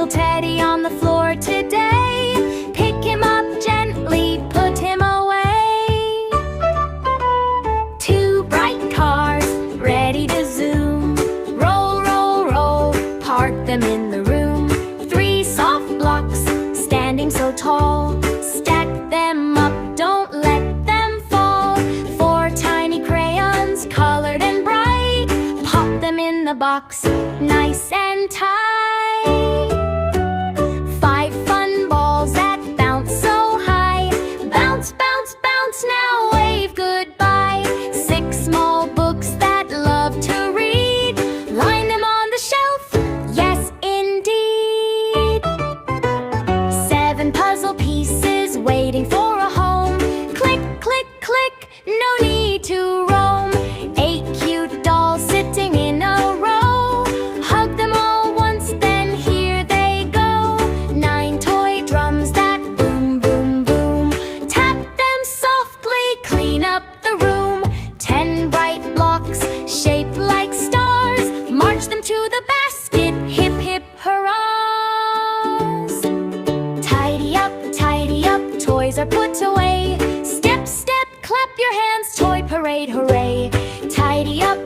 little teddy on the floor today. Pick him up gently, put him away. Two bright cars, ready to zoom. Roll, roll, roll, park them in the room. Three soft blocks, standing so tall. Stack them up, don't let them fall. Four tiny crayons, colored and bright. Pop them in the box, nice and tight. Five fun balls that bounce so high. Bounce, bounce, bounce, now wave goodbye. Six small books that love to read. Line them on the shelf, yes indeed. Seven puzzle pieces waiting for a home. Click, click, click, no need to roam. Eight cute dolls sitting in a row. Hug them all once, then here they go. Nine toy drums that boom, boom, boom. Tap them softly, clean up the room. 10 bright blocks shaped like stars. March them to the basket, hip, hip, hurrahs. Tidy up, toys are put away. Step, step, clap your hands, toy parade, hooray. Tidy up,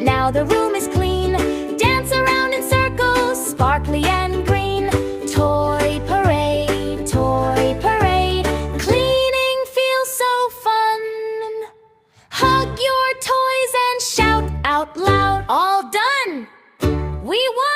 now the room is clean. Dance around in circles, sparkly and green. Toy parade, cleaning feels so fun. Hug your toys and shout out loud, all done! We won!